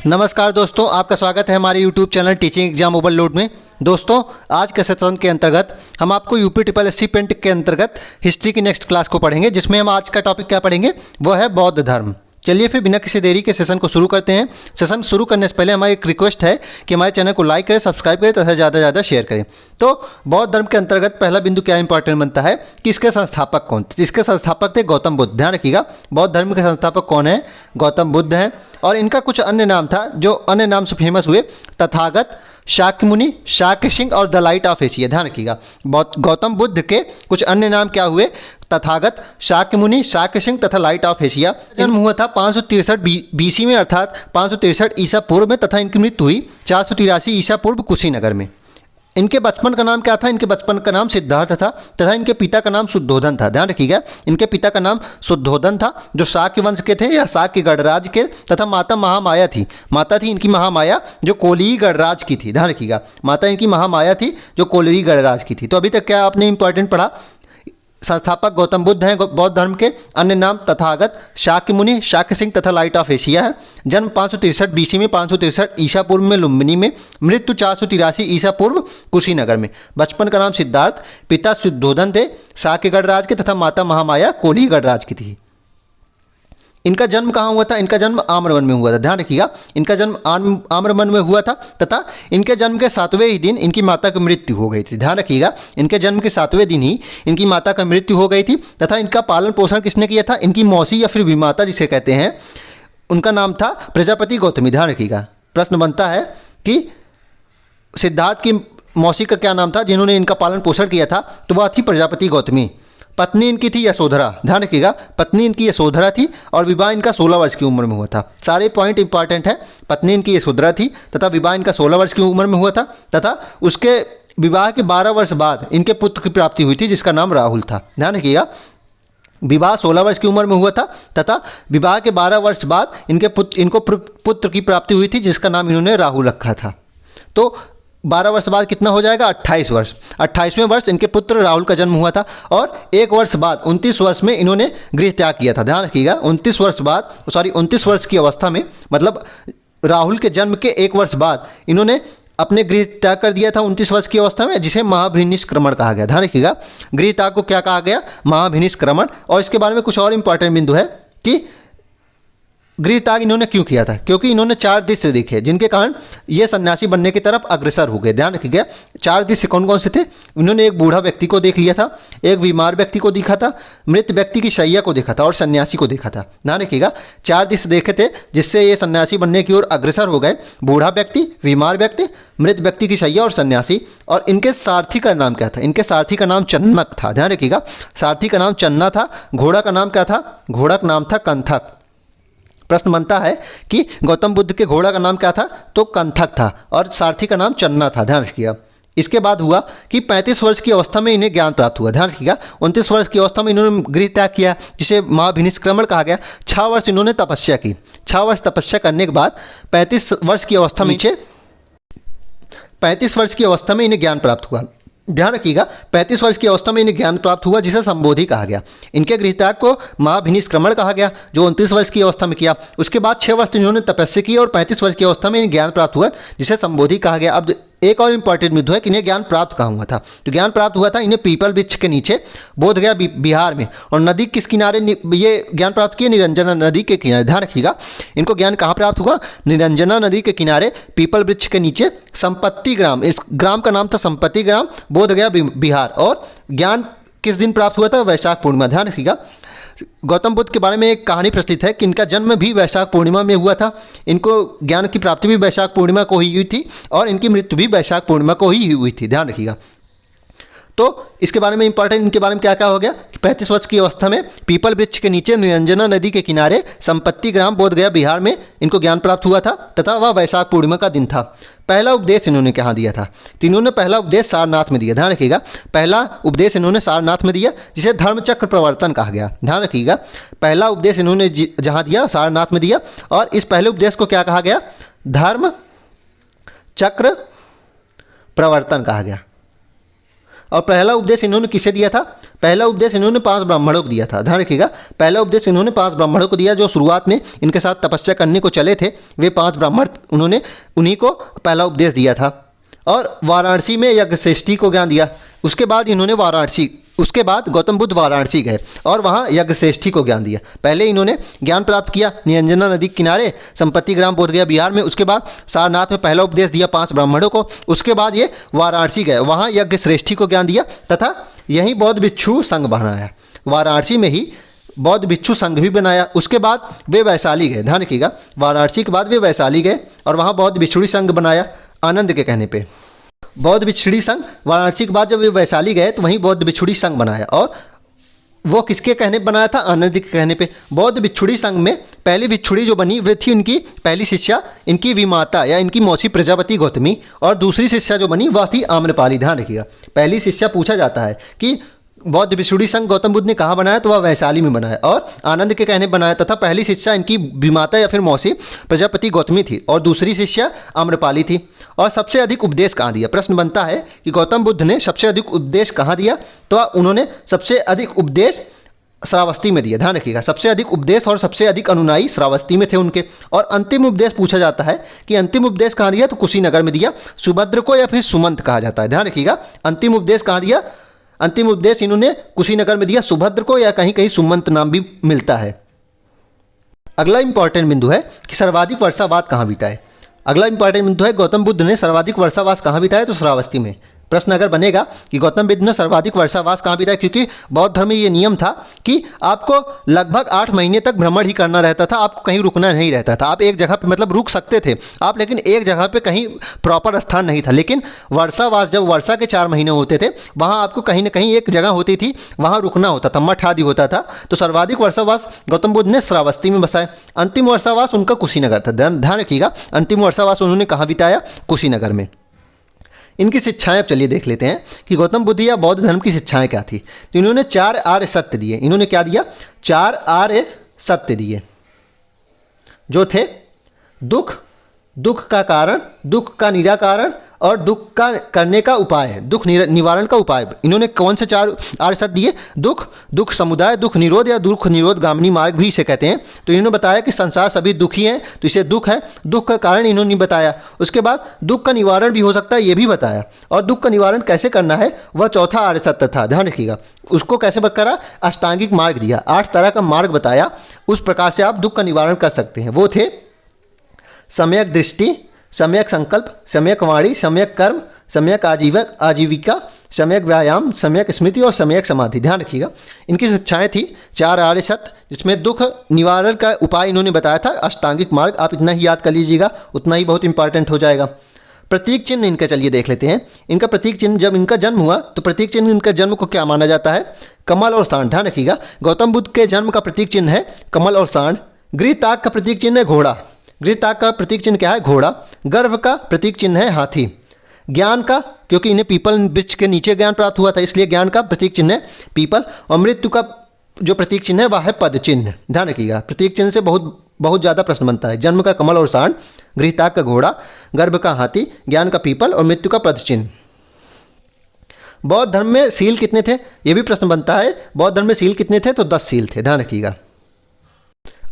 नमस्कार दोस्तों, आपका स्वागत है हमारे YouTube channel teaching exam overload में। दोस्तों, आज के सेशन के अंतर्गत हम आपको यूपी ट्रिपल एससी पेंट के अंतर्गत हिस्ट्री की नेक्स्ट क्लास को पढ़ेंगे, जिसमें हम आज का टॉपिक क्या पढ़ेंगे, वो है बौद्ध धर्म। चलिए फिर बिना किसी देरी के सेशन को शुरू करते हैं। सेशन शुरू करने से पहले हमारी एक रिक्वेस्ट है कि हमारे चैनल को लाइक करें, सब्सक्राइब करें तथा ज़्यादा से ज़्यादा शेयर करें। तो बौद्ध धर्म के अंतर्गत पहला बिंदु क्या इंपॉर्टेंट बनता है कि इसके संस्थापक कौन थे। इसके संस्थापक थे गौतम बुद्ध। ध्यान रखिएगा, बौद्ध धर्म के संस्थापक कौन है, गौतम बुद्ध हैं। और इनका कुछ अन्य नाम था जो अन्य नाम से फेमस हुए, तथागत, शाक्य मुनि, शाक्य सिंह और द लाइट ऑफ एशिया। ध्यान रखिएगा, गौतम बुद्ध के कुछ अन्य नाम क्या हुए, तथागत, शाक्य मुनि, शाक्य सिंह तथा लाइट ऑफ एशिया। जन्म हुआ था 563 बीसी में, अर्थात 563 ईसा पूर्व में, तथा इनकी मृत्यु हुई 483 ईसा पूर्व कुशीनगर में। इनके बचपन का नाम क्या था, इनके बचपन का नाम सिद्धार्थ था तथा इनके पिता का नाम शुद्धोधन था। ध्यान रखिएगा, इनके पिता का नाम शुद्धोधन था जो शाक्य वंश के थे या शाक्य गणराज के, तथा माता महामाया थी। माता थी इनकी महामाया जो कोलियी गणराज की थी। ध्यान रखिएगा, माता इनकी महामाया थी जो कोलियी गणराज की थी। तो अभी तक क्या आपने इंपॉर्टेंट पढ़ा, संस्थापक गौतम बुद्ध हैं बौद्ध धर्म के, अन्य नाम तथागत, शाक्य मुनि, शाक्य सिंह तथा लाइट ऑफ एशिया है। जन्म 563 बीसी में, 563 ईसा पूर्व में लुम्बिनी में, मृत्यु 483 ईसा पूर्व कुशीनगर में। बचपन का नाम सिद्धार्थ, पिता शुद्धोधन थे शाक्य गणराज के, तथा माता महामाया कोली गणराज की थी। इनका जन्म कहाँ हुआ था, इनका जन्म आम्रवन में हुआ था। ध्यान रखिएगा, इनका जन्म आम्रवन में हुआ था तथा इनके जन्म के 7वें ही दिन इनकी माता की मृत्यु हो गई थी। ध्यान रखिएगा, इनके जन्म के 7वें दिन ही इनकी माता की मृत्यु हो गई थी तथा इनका पालन पोषण किसने किया था, इनकी मौसी या फिर विमाता जिसे कहते हैं, उनका नाम था प्रजापति गौतमी। ध्यान रखिएगा, प्रश्न बनता है कि सिद्धार्थ की मौसी का क्या नाम था जिन्होंने इनका पालन पोषण किया था, तो वह थी प्रजापति गौतमी। पत्नी इनकी थी यशोधरा। ध्यान रखिएगा, पत्नी इनकी यशोधरा थी और विवाह इनका 16 वर्ष की उम्र में हुआ था। सारे पॉइंट इंपॉर्टेंट है। पत्नी इनकी यशोधरा थी तथा विवाह इनका 16 वर्ष की उम्र में हुआ था तथा उसके विवाह के 12 वर्ष बाद इनके पुत्र की प्राप्ति हुई थी जिसका नाम राहुल था। ध्यान रखिएगा, विवाह 16 वर्ष की उम्र में हुआ था तथा विवाह के 12 वर्ष बाद इनको पुत्र की प्राप्ति हुई थी जिसका नाम इन्होंने राहुल रखा था। तो 12 वर्ष बाद कितना हो जाएगा, 28 वर्ष। 28वें वर्ष इनके पुत्र राहुल का जन्म हुआ था और 1 वर्ष बाद 29 वर्ष में इन्होंने गृह त्याग किया था। ध्यान रखिएगा, 29 वर्ष की अवस्था में, मतलब राहुल के जन्म के 1 वर्ष बाद इन्होंने अपने गृह त्याग कर दिया था 29 वर्ष की अवस्था में, जिसे महाभिनिष्क्रमण कहा गया। ध्यान रखिएगा, गृह त्याग को क्या कहा गया, महाभिनिष्क्रमण। और इसके बारे में कुछ और इंपॉर्टेंट बिंदु है कि गृह त्याग इन्होंने क्यों किया था, क्योंकि इन्होंने 4 दृश्य देखे जिनके कारण ये सन्यासी बनने की तरफ अग्रसर हो गए। ध्यान रखिएगा, 4 दृश्य कौन कौन से थे, इन्होंने एक बूढ़ा व्यक्ति को देख लिया था, एक बीमार व्यक्ति को देखा था, मृत व्यक्ति की शैया को देखा था और सन्यासी को देखा था। ध्यान रखिएगा, 4 दृश्य देखे थे जिससे ये सन्यासी बनने की ओर अग्रसर हो गए, बूढ़ा व्यक्ति, बीमार व्यक्ति, मृत व्यक्ति की शैया और सन्यासी। और इनके सारथी का नाम क्या था, इनके सारथी का नाम चन्नक था। ध्यान रखिएगा, सारथी का नाम चन्ना था। घोड़ा का नाम क्या था, घोड़ा का नाम था कंथक। प्रश्न बनता है कि गौतम बुद्ध के घोड़ा का नाम क्या था, तो कंथक था और सारथी का नाम चन्ना था। ध्यान रखिएगा, इसके बाद हुआ कि 35 वर्ष की अवस्था में इन्हें ज्ञान प्राप्त हुआ। ध्यान रखिएगा, 29 वर्ष की अवस्था में इन्होंने गृह त्याग किया जिसे महाभिनिष्क्रमण कहा गया। 6 वर्ष इन्होंने तपस्या की। 6 वर्ष तपस्या करने के बाद 35 वर्ष की अवस्था में 35 वर्ष की अवस्था में इन्हें ज्ञान प्राप्त हुआ। ध्यान रखिएगा, 35 वर्ष की अवस्था में इन्हें ज्ञान प्राप्त हुआ जिसे संबोधि कहा गया। इनके गृह त्याग को महाभिनिष्क्रमण कहा गया जो 29 वर्ष की अवस्था में किया। उसके बाद 6 वर्ष इन्होंने तपस्या की और 35 वर्ष की अवस्था में इन्हें ज्ञान प्राप्त हुआ जिसे संबोधि कहा गया। अब एक और इंपॉर्टेंट बिंदु है कि इन्हें ज्ञान प्राप्त कहाँ हुआ था। तो ज्ञान प्राप्त हुआ था इन्हें पीपल वृक्ष के नीचे, बोधगया बिहार में। और नदी किस किनारे ये ज्ञान प्राप्त किए, निरंजना नदी के किनारे। ध्यान रखिएगा, इनको ज्ञान कहाँ प्राप्त हुआ, निरंजना नदी के किनारे पीपल वृक्ष के नीचे, संपत्ति ग्राम, इस ग्राम का नाम था संपत्ति ग्राम, बोधगया बिहार। और ज्ञान किस दिन प्राप्त हुआ था, वैशाख पूर्णिमा। ध्यान रखिएगा, गौतम बुद्ध के बारे में एक कहानी प्रचलित है कि इनका जन्म भी वैशाख पूर्णिमा में हुआ था। इनको ज्ञान की प्राप्ति भी वैशाख पूर्णिमा को ही हुई थी और इनकी मृत्यु भी वैशाख पूर्णिमा को ही हुई थी। ध्यान रखिएगा, तो इसके बारे में इंपॉर्टेंट, इनके बारे में क्या क्या हो गया कि 35 वर्ष की अवस्था में पीपल वृक्ष के नीचे, निरंजना नदी के किनारे, संपत्ति ग्राम, बोधगया बिहार में इनको ज्ञान प्राप्त हुआ था तथा वह वैशाख पूर्णिमा का दिन था। पहला उपदेश इन्होंने कहाँ दिया था, तो इन्होंने पहला उपदेश सारनाथ में दिया। ध्यान रखिएगा, पहला उपदेश इन्होंने सारनाथ में दिया जिसे धर्मचक्र प्रवर्तन कहा गया। ध्यान रखिएगा, पहला उपदेश इन्होंने जहाँ दिया सारनाथ में दिया और इस पहले उपदेश को क्या कहा गया, धर्म चक्र प्रवर्तन कहा गया। और पहला उपदेश इन्होंने किसे दिया था, पहला उपदेश इन्होंने 5 ब्राह्मणों को दिया था, ध्यान रखिएगा। पहला उपदेश इन्होंने 5 ब्राह्मणों को दिया जो शुरुआत में इनके साथ तपस्या करने को चले थे। वे 5 ब्राह्मण उन्होंने उन्हीं को पहला उपदेश दिया था। और वाराणसी में यज्ञ श्रेष्ठी को ज्ञान दिया। उसके बाद गौतम बुद्ध वाराणसी गए और वहाँ यज्ञ श्रेष्ठी को ज्ञान दिया। पहले इन्होंने ज्ञान प्राप्त किया निरंजना नदी के किनारे संपत्ति ग्राम बोधगया बिहार में। उसके बाद सारनाथ में पहला उपदेश दिया 5 ब्राह्मणों को। उसके बाद ये वाराणसी गए, वहाँ यज्ञ श्रेष्ठी को ज्ञान दिया तथा यहीं बौद्ध भिक्षु संघ बनाया। वाराणसी में ही बौद्ध भिक्षु संघ भी बनाया। उसके बाद वे वैशाली गए, ध्यान रखिएगा। वाराणसी के बाद वे वैशाली गए और वहाँ बौद्ध भिक्षुणी संघ बनाया आनंद के कहने पे। बौद्ध भिक्षुणी संघ वाराणसी के बाद जब वे वैशाली गए तो वहीं बौद्ध भिक्षुणी संघ बनाया। और वो किसके कहने पे बनाया था? आनंद के कहने पे। बौद्ध भिक्षुणी संघ में पहली भिक्षुणी जो बनी वे थी इनकी पहली शिष्या इनकी विमाता या इनकी मौसी प्रजापति गौतमी, और दूसरी शिष्या जो बनी वह थी आम्रपाली। ध्यान रखिएगा, पहली शिष्या पूछा जाता है कि बौद्ध भिक्षुणी संघ गौतम बुद्ध ने कहाँ बनाया, तो वह वैशाली में बनाया और आनंद के कहने बनाया। तथा पहली शिष्या इनकी विमाता या फिर मौसी प्रजापति गौतमी थी और दूसरी शिष्या आम्रपाली थी। और सबसे अधिक उपदेश कहाँ दिया? प्रश्न बनता है कि गौतम बुद्ध ने सबसे अधिक उपदेश कहाँ दिया, तो उन्होंने सबसे अधिक उपदेश श्रावस्ती में दिया। ध्यान रखिएगा, सबसे अधिक उपदेश और सबसे अधिक अनुयायी श्रावस्ती में थे उनके। और अंतिम उपदेश पूछा जाता है कि अंतिम उपदेश कहाँ दिया, तो कुशीनगर में दिया। सुभद्र को या फिर सुमंत कहा जाता है। ध्यान रखिएगा, अंतिम उपदेश कहाँ दिया? अंतिम उपदेश इन्होंने कुशीनगर में दिया। सुभद्र को या कहीं कहीं सुमंत नाम भी मिलता है। अगला इंपॉर्टेंट बिंदु है कि सर्वाधिक वर्षावास कहाँ बीता है। अगला इंपॉर्टेंट बिंदु है गौतम बुद्ध ने सर्वाधिक वर्षावास कहाँ बिताया, तो श्रावस्ती में। प्रश्न अगर बनेगा कि गौतम बुद्ध ने सर्वाधिक वर्षावास कहाँ बिताया, क्योंकि बौद्ध धर्म में ये नियम था कि आपको लगभग 8 महीने तक भ्रमण ही करना रहता था, आपको कहीं रुकना नहीं रहता था। आप एक जगह पे मतलब रुक सकते थे आप, लेकिन एक जगह पे कहीं प्रॉपर स्थान नहीं था। लेकिन वर्षावास जब वर्षा के 4 महीने होते थे वहाँ आपको कहीं ना कहीं एक जगह होती थी, वहाँ रुकना होता था, मठ आदि होता था। तो सर्वाधिक वर्षावास गौतम बुद्ध ने श्रावस्ती में बसाए। अंतिम वर्षावास उनका कुशीनगर था। ध्यान रखिएगा, अंतिम वर्षावास उन्होंने कहाँ बिताया? कुशीनगर में। इनकी शिक्षाएं अब चलिए देख लेते हैं कि गौतम बुद्ध या बौद्ध धर्म की शिक्षाएं क्या थी। तो इन्होंने 4 आर्य सत्य दिए। इन्होंने क्या दिया? 4 आर्य सत्य दिए जो थे दुख, दुख का कारण, दुख का निराकरण और दुख का करने का उपाय है, दुख निवारण का उपाय। इन्होंने कौन से 4 आर्य सत्य दिए? दुख, दुख समुदाय, दुख निरोध या दुख निरोध गामिनी मार्ग भी इसे कहते हैं। तो इन्होंने बताया कि संसार सभी दुखी हैं, तो इसे दुख है। दुख का कारण इन्होंने बताया। उसके बाद दुख का निवारण भी हो सकता है, ये भी बताया। और दुख का निवारण कैसे करना है वह चौथा आर्य सत्य था। ध्यान रखिएगा, उसको कैसे करा? अष्टांगिक मार्ग दिया, 8 तरह का मार्ग बताया, उस प्रकार से आप दुख का निवारण कर सकते हैं। वो थे सम्यक दृष्टि, सम्यक संकल्प, सम्यक वाणी, सम्यक कर्म, सम्यक आजीविका, सम्यक व्यायाम, सम्यक स्मृति और सम्यक समाधि। ध्यान रखिएगा, इनकी शिक्षाएं थी 4 आर्य सत्य, जिसमें दुख निवारण का उपाय इन्होंने बताया था अष्टांगिक मार्ग। आप इतना ही याद कर लीजिएगा, उतना ही बहुत इंपॉर्टेंट हो जाएगा। प्रतीक चिन्ह इनका चलिए देख लेते हैं। इनका प्रतीक चिन्ह, जब इनका जन्म हुआ तो प्रतीक चिन्ह इनका जन्म को क्या माना जाता है? कमल और सांड। ध्यान रखिएगा, गौतम बुद्ध के जन्म का प्रतीक चिन्ह है कमल और सांड। गृहताग का प्रतीक चिन्ह है घोड़ा। गृहताग का प्रतीक चिन्ह क्या है? घोड़ा। गर्भ का प्रतीक चिन्ह है हाथी। ज्ञान का, क्योंकि इन्हें पीपल वृक्ष के नीचे ज्ञान प्राप्त हुआ था इसलिए ज्ञान का प्रतीक चिन्ह है पीपल। और मृत्यु का जो प्रतीक चिन्ह है वह है पद चिन्ह। ध्यान रखिएगा, प्रतीक चिन्ह से बहुत ज़्यादा प्रश्न बनता है। जन्म का कमल और सांड, गृहताग का घोड़ा, गर्भ का हाथी, ज्ञान का पीपल और मृत्यु का पद चिन्ह। बौद्ध धर्म में सील कितने थे? ये भी प्रश्न बनता है। बौद्ध धर्म में सील कितने थे? तो 10 सील थे। ध्यान रखिएगा।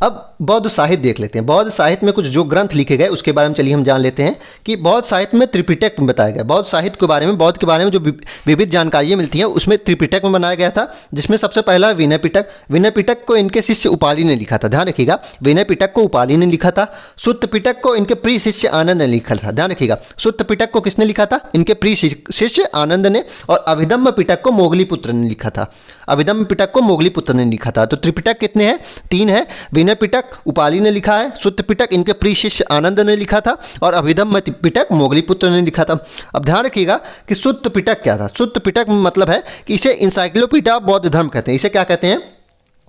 अब बौद्ध साहित्य देख लेते हैं। बौद्ध साहित्य में कुछ जो ग्रंथ लिखे गए उसके बारे में चलिए हम जान लेते हैं कि बौद्ध साहित्य में त्रिपिटक में बताया गया। बौद्ध साहित्य के बारे में, बौद्ध के बारे में जो विविध जानकारियाँ मिलती हैं उसमें त्रिपिटक में बनाया गया था, जिसमें सबसे पहला विनय पिटक। विनय पिटक को इनके शिष्य उपाली ने लिखा था। ध्यान रखिएगा, विनय पिटक को उपाली ने लिखा था। सुत्त पिटक को इनके प्रिय शिष्य आनंद ने लिखा था। ध्यान रखिएगा, सुत्त पिटक को किसने लिखा था? इनके प्रिय शिष्य आनंद ने। और अभिधम्म पिटक को मोगली पुत्र ने लिखा था। अभिधम्म पिटक को मोगली पुत्र ने लिखा था। तो त्रिपिटक कितने हैं? 3 है। विनय पिटक उपाली ने लिखा है, सुत्त पिटक इनके प्रिय शिष्य आनंद ने लिखा था और अभिधम्म पिटक मोगली पुत्र ने लिखा था। अब ध्यान रखिएगा कि सुत्त पिटक क्या था। सुत्त पिटक मतलब है कि इसे इंसाइक्लोपीडिया बौद्ध धर्म कहते हैं। इसे क्या कहते हैं?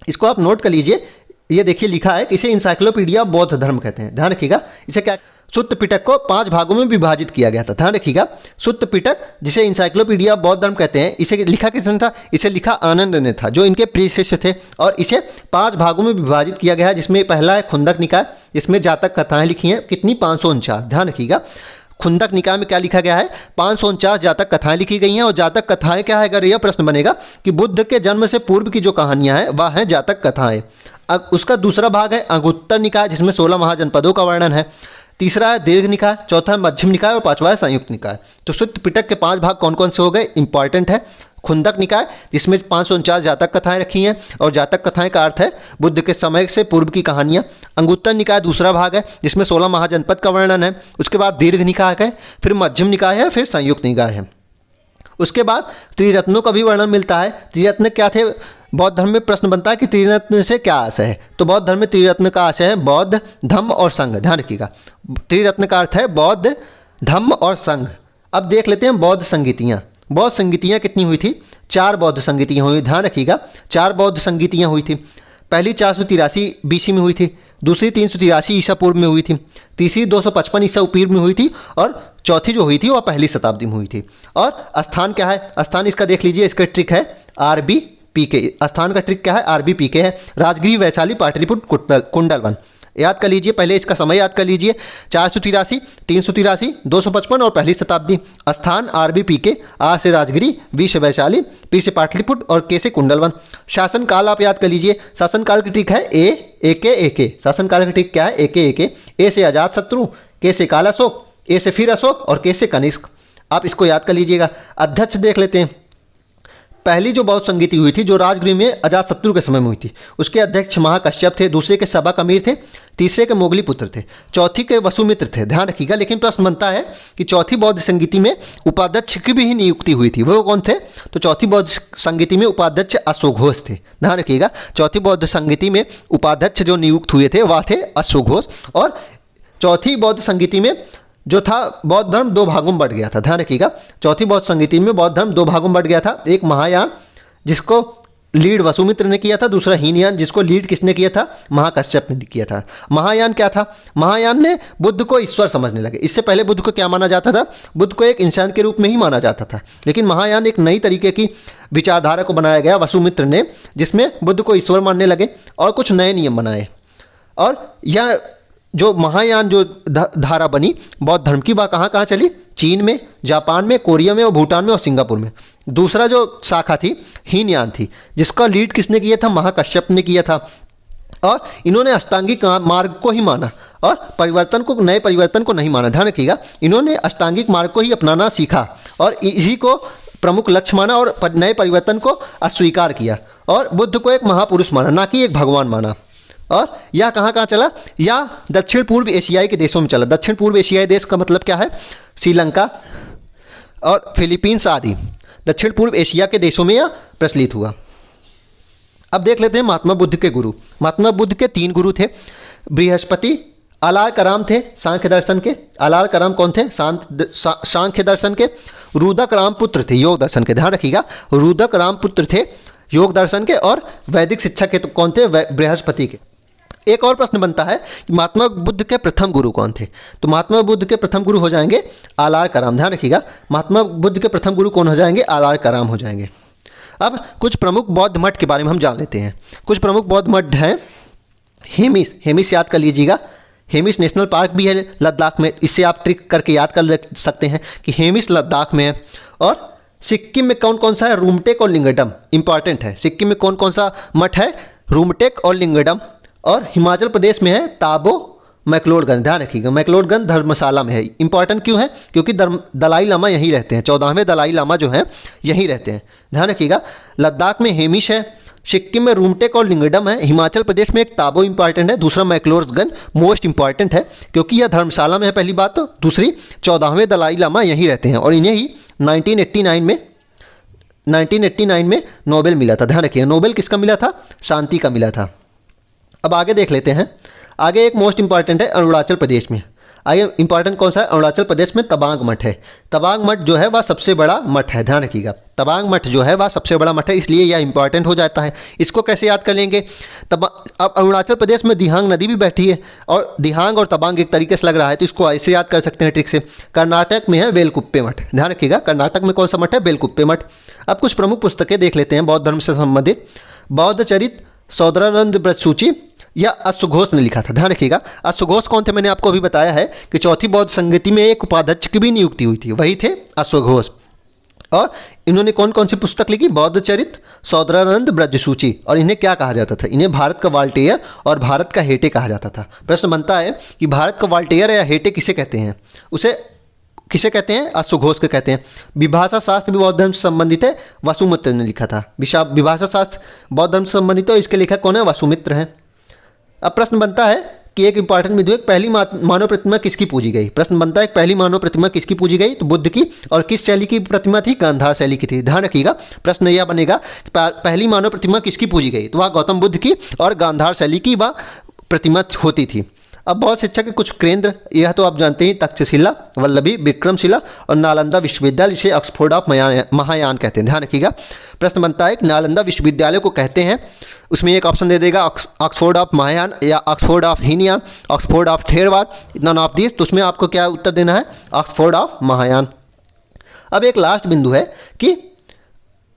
इसको आप नोट कर लीजिए। ये देखिए लिखा है कि इसे इंसाइक्लोपीडिया बौद्ध धर्म कहते हैं। ध्यान रखिएगा, इसे क्या, सुत्त पिटक को 5 भागों में विभाजित किया गया था। ध्यान रखिएगा, सुत्त पिटक जिसे इंसाइक्लोपीडिया बौद्ध धर्म कहते हैं, इसे लिखा किसने था? इसे लिखा आनंद ने था, जो इनके प्रिय शिष्य थे। और इसे 5 भागों में विभाजित किया गया है, जिसमें पहला है खुंदक निकाय, इसमें जातक कथाएं लिखी हैं। कितनी? 549। ध्यान रखिएगा, खुंदक निकाय में क्या लिखा गया है, 549 जातक कथाएं लिखी गई हैं। और जातक कथाएं क्या है, अगर यह प्रश्न बनेगा कि बुद्ध के जन्म से पूर्व की जो कहानियां हैं वह हैं जातक कथाएं। अब उसका दूसरा भाग है अंगुत्तर निकाय, जिसमें 16 महाजनपदों का वर्णन है। तीसरा है दीर्घ निकाय, चौथा है मध्यम निकाय और पांचवा है संयुक्त निकाय। तो सुत्त पिटक के 5 भाग कौन कौन से हो गए, इंपॉर्टेंट है। खुंदक निकाय जिसमें 549 जातक कथाएं रखी हैं, और जातक कथाएं का अर्थ है बुद्ध के समय से पूर्व की कहानियां। अंगुत्तर निकाय दूसरा भाग है जिसमें 16 महाजनपद का वर्णन है। उसके बाद दीर्घ निकाय है, फिर मध्यम निकाय है, फिर संयुक्त निकाय है। उसके बाद त्रिरत्नों का भी वर्णन मिलता है। त्रिरत्न क्या थे, बौद्ध धर्म में प्रश्न बनता है कि त्रिरत्न से क्या आशय है। तो बौद्ध धर्म में त्रिरत्न का आशय है बौद्ध, धम्म और संघ। ध्यान रखिएगा, त्रिरत्न का अर्थ है बौद्ध, धम्म और संघ। अब देख लेते हैं बौद्ध संगीतियाँ। बौद्ध संगीतियाँ कितनी हुई थी, 4 बौद्ध संगीतियाँ हुई। ध्यान रखिएगा, 4 बौद्ध संगीतियाँ हुई थी। पहली 483 BC में हुई थी, दूसरी 383 ईसा पूर्व में हुई थी, तीसरी 255 ईसा पूर्व में हुई थी, और चौथी जो हुई थी वह पहली शताब्दी में हुई थी। और स्थान क्या है, स्थान इसका देख लीजिए, इसका ट्रिक है RBPK। स्थान का ट्रिक क्या है, RBPK है, राजगृह, वैशाली, पाटलिपुत्र, कुंडलवन। याद कर लीजिए, पहले इसका समय याद कर लीजिए, 483, 383, 255 और पहली शताब्दी। स्थान RBPK, R से राजगिरी, V से वैशाली, P से पाटलिपुत्र और K से कुंडलवन। शासनकाल आप याद कर लीजिए, शासनकाल की ट्रिक है AK। शासनकाल की ट्रिक क्या है, AK। A से अजातशत्रु, K से कालाशोक, A से फिर अशोक और K से कनिष्क। आप इसको याद कर लीजिएगा। अध्यक्ष देख लेते हैं। पहली जो बौद्ध संगीति हुई थी जो राजगृह में अजातशत्रु के समय में हुई थी, उसके अध्यक्ष महाकश्यप थे, दूसरे के सबक अमीर थे, तीसरे के मोगली पुत्र थे, चौथी के वसुमित्र थे। ध्यान रखिएगा, लेकिन प्रश्न बनता है कि चौथी बौद्ध संगीति में उपाध्यक्ष की भी नियुक्ति हुई थी, वो कौन थे। तो चौथी बौद्ध संगीति में उपाध्यक्ष अश्वघोष थे। ध्यान रखिएगा, चौथी बौद्ध संगीति में उपाध्यक्ष जो नियुक्त हुए थे वह थे अश्वघोष। और चौथी बौद्ध संगीति में जो था बौद्ध धर्म 2 भागों में बढ़ गया था। ध्यान रखिएगा, चौथी बौद्ध संगीति में बौद्ध धर्म 2 भागों में बढ़ गया था। एक महायान जिसको लीड वसुमित्र ने किया था, दूसरा हीनयान जिसको लीड किसने किया था, महाकश्यप ने किया था। महायान क्या था, महायान ने बुद्ध को ईश्वर समझने लगे। इससे पहले बुद्ध को क्या माना जाता था, बुद्ध को एक इंसान के रूप में ही माना जाता था। लेकिन महायान एक नई तरीके की विचारधारा को बनाया गया वसुमित्र ने, जिसमें बुद्ध को ईश्वर मानने लगे और कुछ नए नियम बनाए। और यह जो महायान जो धारा बनी बौद्ध धर्म की, वह कहाँ कहाँ चली, चीन में, जापान में, कोरिया में और भूटान में और सिंगापुर में। दूसरा जो शाखा थी हीनयान थी, जिसका लीड किसने किया था, महाकश्यप ने किया था। और इन्होंने अष्टांगिक मार्ग को ही माना और परिवर्तन को, नए परिवर्तन को नहीं माना। ध्यान रखिएगा, इन्होंने अष्टांगिक मार्ग को ही अपनाना सीखा और इसी को प्रमुख लक्ष्य माना और नए परिवर्तन को अस्वीकार किया और बुद्ध को एक महापुरुष माना, ना कि एक भगवान माना। और यह कहाँ कहाँ चला, या दक्षिण पूर्व एशियाई के देशों में चला। दक्षिण पूर्व एशियाई देश का मतलब क्या है, श्रीलंका और फिलीपींस आदि दक्षिण पूर्व एशिया के देशों में यह प्रचलित हुआ। अब देख लेते हैं महात्मा बुद्ध के गुरु। महात्मा बुद्ध के 3 गुरु थे। बृहस्पति आलार कराम थे सांख्य दर्शन के। आलार कराम कौन थे, सांख्य दर्शन के। रुदक राम पुत्र थे योग दर्शन के। ध्यान रखिएगा, रुदक राम पुत्र थे योग दर्शन के। और वैदिक शिक्षा के तो कौन थे, बृहस्पति के। एक और प्रश्न बनता है कि महात्मा बुद्ध के प्रथम गुरु कौन थे। तो महात्मा बुद्ध के प्रथम गुरु हो जाएंगे आलार कराम। ध्यान रखिएगा, महात्मा बुद्ध के प्रथम गुरु कौन हो जाएंगे, आलार कराम हो जाएंगे। अब कुछ प्रमुख बौद्ध मठ के बारे में हम जान लेते हैं। कुछ प्रमुख बौद्ध मठ हैं। हेमिस याद कर लीजिएगा, हेमिस नेशनल पार्क भी है लद्दाख में। इससे आप ट्रिक करके याद कर सकते हैं कि हेमिस लद्दाख में है। और सिक्किम में कौन कौन सा है, रूमटेक और लिंगडम। इंपॉर्टेंट है, सिक्किम में कौन कौन सा मठ है, रूमटेक और लिंगडम। और हिमाचल प्रदेश में है ताबो मैक्लोडगंज। ध्यान रखिएगा, मैक्लोडगंज धर्मशाला में है। इंपॉर्टेंट क्यों है, क्योंकि दलाई लामा यहीं रहते हैं, 14वें दलाई लामा जो हैं यहीं रहते हैं। ध्यान रखिएगा, लद्दाख में हेमिश है, सिक्किम में रूमटेक और लिंगडम है, हिमाचल प्रदेश में एक ताबो इंपॉर्टेंट है, दूसरा मैक्लोडगंज मोस्ट इंपॉर्टेंट है क्योंकि यह धर्मशाला में है पहली बात। तो दूसरी 14वें दलाई लामा यहीं रहते हैं और इन्हें ही 1989 में नोबेल मिला था। ध्यान रखिए, नोबेल किसका मिला था, शांति का मिला था। अब आगे देख लेते हैं। आगे एक मोस्ट इंपॉर्टेंट है अरुणाचल प्रदेश में। आगे इंपॉर्टेंट कौन सा है, अरुणाचल प्रदेश में तवांग मठ है। तवांग मठ जो है वह सबसे बड़ा मठ है। ध्यान रखिएगा, तवांग मठ जो है वह सबसे बड़ा मठ है, इसलिए यह इंपॉर्टेंट हो जाता है। इसको कैसे याद कर लेंगे, अब अरुणाचल प्रदेश में दिहांग नदी भी बैठी है और दिहांग और तवांग एक तरीके से लग रहा है, तो इसको ऐसे याद कर सकते हैं ट्रिक से। कर्नाटक में है वेलकुप्पे मठ। ध्यान रखिएगा, कर्नाटक में कौन सा मठ है, वेलकुप्पे मठ। अब कुछ प्रमुख पुस्तकें देख लेते हैं बौद्ध धर्म से संबंधित। बौद्ध चरित, सौदरानंद व्रत सूची, या अश्वघोष ने लिखा था। ध्यान रखिएगा, अश्वघोष कौन थे, मैंने आपको अभी बताया है कि चौथी बौद्ध संगति में एक उपाध्यक्ष की भी नियुक्ति हुई थी, वही थे अश्वघोष। और इन्होंने कौन कौन सी पुस्तक लिखी, बौद्ध चरित, सौदरानंद, ब्रजसूची। और इन्हें क्या कहा जाता था, इन्हें भारत का वाल्टेयर और भारत का हेटे कहा जाता था। प्रश्न बनता है कि भारत का वाल्टेयर या हेटे किसे कहते हैं, उसे किसे कहते हैं, अश्वघोष के कहते हैं। विभाषा शास्त्र भी बौद्ध धर्म से संबंधित है, वसुमित्र ने लिखा था। विभाषा शास्त्र बौद्ध धर्म से संबंधित है, इसके लेखक कौन है, वसुमित्र हैं। अब प्रश्न बनता है कि एक इंपॉर्टेंट बिंदु है, पहली मानव प्रतिमा किसकी पूजी गई। प्रश्न बनता है पहली मानव प्रतिमा किसकी पूजी गई, तो बुद्ध की। और किस शैली की प्रतिमा थी, गांधार शैली की थी। ध्यान रखिएगा, प्रश्न यह बनेगा पहली मानव प्रतिमा किसकी पूजी गई, तो वह गौतम बुद्ध की और गांधार शैली की वह प्रतिमा होती थी। अब बौद्ध शिक्षा के कुछ केंद्र, यह तो आप जानते हैं, तक्षशिला, वल्लभी, विक्रमशिला और नालंदा विश्वविद्यालय, इसे ऑक्सफोर्ड ऑफ महायान कहते हैं। ध्यान रखिएगा, प्रश्न बनता है कि नालंदा विश्वविद्यालय को कहते हैं, उसमें एक ऑप्शन दे देगा ऑक्सफोर्ड ऑफ महायान या Oxford of Hinayana, Oxford of Theravada, none of this. तो उसमें आपको क्या उत्तर देना है, ऑक्सफोर्ड ऑफ महायान। अब एक लास्ट बिंदु है कि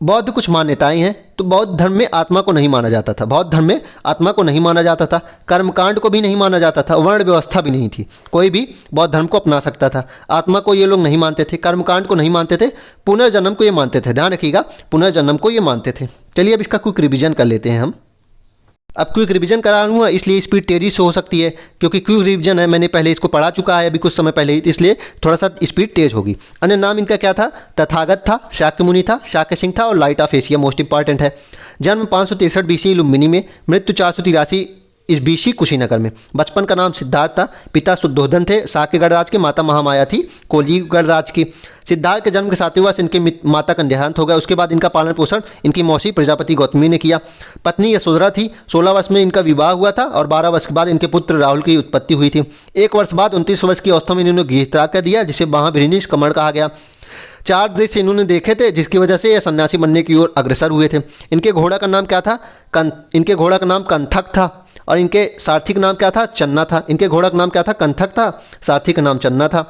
बौद्ध कुछ मान्यताएं हैं, तो बौद्ध धर्म में आत्मा को नहीं माना जाता था, बौद्ध धर्म में आत्मा को नहीं माना जाता था, कर्मकांड को भी नहीं माना जाता था, वर्ण व्यवस्था भी नहीं थी, कोई भी बौद्ध धर्म को अपना सकता था। आत्मा को ये लोग नहीं मानते थे, कर्मकांड को नहीं मानते थे, पुनर्जन्म को ये मानते थे। ध्यान रखिएगा, पुनर्जन्म को ये मानते थे। चलिए अब इसका क्विक रिविजन कर लेते हैं हम। अब क्विक रिवीजन करा लूँगा, इसलिए स्पीड तेज़ी से हो सकती है, क्योंकि क्विक रिवीजन है, मैंने पहले इसको पढ़ा चुका है अभी कुछ समय पहले ही, इसलिए थोड़ा सा स्पीड तेज होगी। अन्य नाम इनका क्या था, तथागत था, शाक्य मुनि था, शाक्य सिंह था और light of Asia most important है। जन्म 563 BC लुम्बिनी में, मृत्यु 483 इस BC कुशीनगर में। बचपन का नाम सिद्धार्थ था, पिता शुद्धोधन थे शाक्य गणराज के, माता महामाया थी कोली गणराज की। सिद्धार्थ के जन्म के 7वें वर्ष इनके माता का देहांत हो गया। उसके बाद इनका पालन पोषण इनकी मौसी प्रजापति गौतमी ने किया। पत्नी यशोधरा थी। 16 वर्ष में इनका विवाह हुआ था और 12 वर्ष के बाद इनके पुत्र राहुल की उत्पत्ति हुई थी। 1 वर्ष बाद 29 वर्ष की अवस्था में इन्होंने गृहत्याग कर दिया, जिसे महाभिनिश कमण कहा गया। 4 दृश्य इन्होंने देखे थे, जिसकी वजह से ये सन्यासी बनने की ओर अग्रसर हुए थे। इनके घोड़ा का नाम क्या था, इनके घोड़ा का नाम कंथक था और इनके सारथी का नाम क्या था, चन्ना था। इनके घोड़ा का नाम क्या था, कंथक था, सारथी का नाम चन्ना था।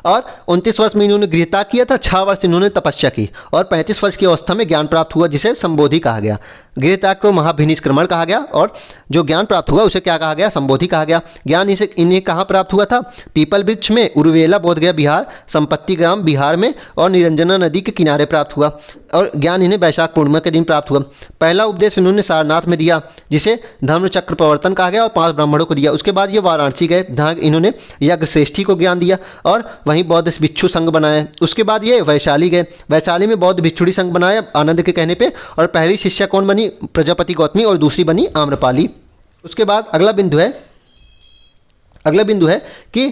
और 29 वर्ष में इन्होंने गृहत्याग किया था, 6 वर्ष इन्होंने तपस्या की और 35 वर्ष की अवस्था में ज्ञान प्राप्त हुआ, जिसे संबोधि कहा गया। गृहत्याग को महाभिनिष्क्रमण कहा गया और जो ज्ञान प्राप्त हुआ उसे क्या कहा गया, संबोधि कहा गया। ज्ञान इन्हें कहाँ प्राप्त हुआ था, पीपल वृक्ष में, उरुवेला बोधगया बिहार, संपत्ति ग्राम बिहार में और निरंजना नदी के किनारे प्राप्त हुआ। और ज्ञान इन्हें वैशाख पूर्णिमा के दिन प्राप्त हुआ। पहला उपदेश इन्होंने सारनाथ में दिया, जिसे धर्मचक्र प्रवर्तन कहा गया और 5 ब्राह्मणों को दिया। उसके बाद ये वाराणसी गए, जहाँ इन्होंने यज्ञ श्रेष्ठी को ज्ञान दिया और वहीं बौद्ध भिक्षु संघ बनाया। उसके बाद ये वैशाली गए, वैशाली में बौद्ध भिक्षुड़ी संघ बनाया आनंद के कहने पर, और पहली शिष्या कौन बनी, प्रजापति गौतमी, और दूसरी बनी आम्रपाली। उसके बाद अगला बिंदु है कि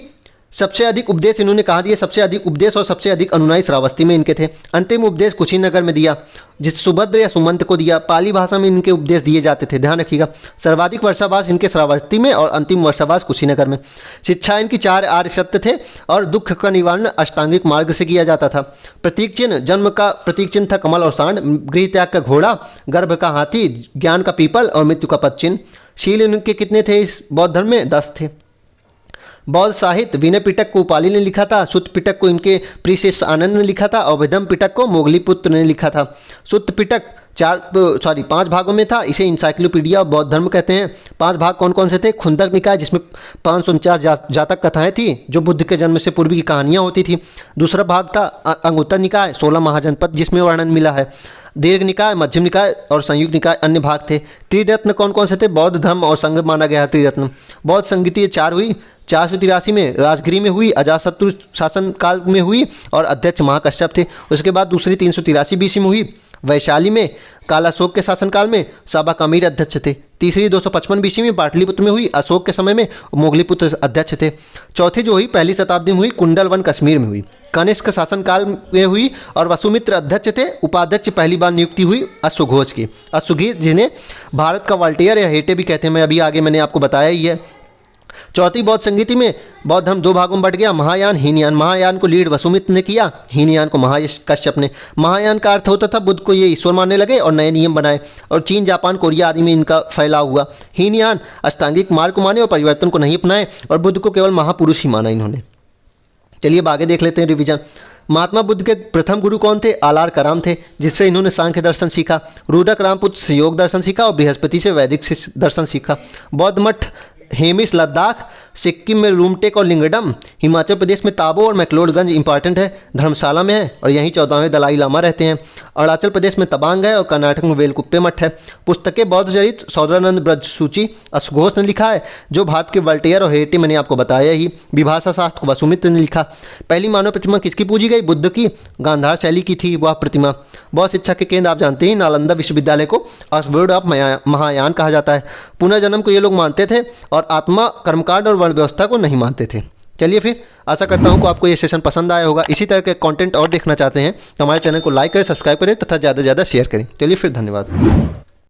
सबसे अधिक उपदेश इन्होंने कहा दिए, सबसे अधिक उपदेश और सबसे अधिक अनुयायी श्रावस्ती में इनके थे। अंतिम उपदेश कुशीनगर में दिया, जिस सुभद्र या सुमंत को दिया। पाली भाषा में इनके उपदेश दिए जाते थे। ध्यान रखिएगा, सर्वाधिक वर्षावास इनके श्रावस्ती में और अंतिम वर्षावास कुशीनगर में। शिक्षा इनकी 4 आर्य सत्य थे और दुख का निवारण अष्टांगिक मार्ग से किया जाता था। प्रतीक चिन्ह, जन्म का प्रतीक चिन्ह था कमल और सांड, गृह त्याग का घोड़ा, गर्भ का हाथी, ज्ञान का पीपल और मृत्यु का पद चिन्ह। शील इनके कितने थे इस बौद्ध धर्म में, 10 थे। बौद्ध साहित्य, विनय पिटक को उपाली ने लिखा था, सुत्त पिटक को इनके प्रिय आनंद ने लिखा था और विधम पिटक को मोगलीपुत्र ने लिखा था। सुत्त पिटक 5 भागों में था, इसे इंसाइक्लोपीडिया बौद्ध धर्म कहते हैं। 5 भाग कौन कौन से थे, खुंदक निकाय जिसमें 549 जातक कथाएं थी जो बुद्ध के जन्म से पूर्व की कहानियाँ होती थी। दूसरा भाग था अंगुत्तर निकाय 16 महाजनपद जिसमें वर्णन मिला है। दीर्घ निकाय, मध्यम निकाय और संयुक्त निकाय अन्य भाग थे। त्रिरत्न कौन कौन से थे, बौद्ध धर्म और संघ माना गया है त्रिरत्न। बौद्ध संगीति 4 हुई, 483 में राजगिरी में हुई, अजातशत्रु शासन काल में हुई और अध्यक्ष महाकश्यप थे। उसके बाद दूसरी 383 BC में हुई, वैशाली में कालाशोक के शासनकाल में साबा कामीर अध्यक्ष थे। तीसरी 255 BC में पाटलिपुत्र में हुई, अशोक के समय में मोगलीपुत्र अध्यक्ष थे। चौथी जो हुई 1ली शताब्दी में हुई, कुंडलवन कश्मीर में हुई। कनिष्क शासनकाल में हुई और वसुमित्र अध्यक्ष थे। उपाध्यक्ष पहली बार नियुक्ति हुई अश्वघोष की, अश्वघोष जिन्हें भारत का वाल्टेयर या हेटे भी कहते हैं, मैं अभी आगे मैंने आपको बताया ही है। चौथी बौद्ध संगीति में बौद्ध धर्म 2 भागों में बढ़ गया, महायान हीनयान। महायान को लीड वसुमित्र ने किया, हीनयान को महाकश्यप ने। महायान का अर्थ होता था बुद्ध को ये ईश्वर मानने लगे और नए नियम बनाए और चीन, जापान, कोरिया आदि में इनका फैलाव हुआ। हीनयान अष्टांगिक मार्ग को माने और परिवर्तन को नहीं अपनाए और बुद्ध को केवल महापुरुष ही माना इन्होंने। चलिए अब आगे देख लेते हैं रिवीजन। महात्मा बुद्ध के प्रथम गुरु कौन थे? आलार कराम थे, जिससे इन्होंने सांख्य दर्शन सीखा। रुद्रक रामपुत्र से योग दर्शन सीखा और बृहस्पति से वैदिक दर्शन सीखा। बौद्ध मठ हेमिस लद्दाख, सिक्किम में रूमटेक और लिंगडम, हिमाचल प्रदेश में ताबो और मैक्लोडगंज इंपॉर्टेंट है, धर्मशाला में है और यहीं 14वें दलाई लामा रहते हैं। अरुणाचल प्रदेश में तवांग है और कर्नाटक में वेलकुप्पे मठ है। पुस्तकें बौद्ध चरित सौदरानंद ब्रज सूची घोष ने लिखा है, जो भारत के वल्टियर और हेरेटी मैंने आपको बताया ही। विभाषा शास्त्र वसुमित्र ने लिखा। पहली मानव प्रतिमा किसकी पूजी गई? बुद्ध की। गांधार शैली की थी वह प्रतिमा। बौद्ध शिक्षा के केंद्र आप जानते हैं नालंदा विश्वविद्यालय को ऑक्सफोर्ड ऑफ महायान कहा जाता है। पुनर्जन्म को ये लोग मानते थे और आत्मा, कर्मकांड और वर्ण व्यवस्था को नहीं मानते थे। चलिए फिर, आशा करता हूँ कि आपको ये सेशन पसंद आया होगा। इसी तरह के कंटेंट और देखना चाहते हैं तो हमारे चैनल को लाइक करें, सब्सक्राइब करें तथा ज़्यादा से ज़्यादा शेयर करें। चलिए फिर, धन्यवाद।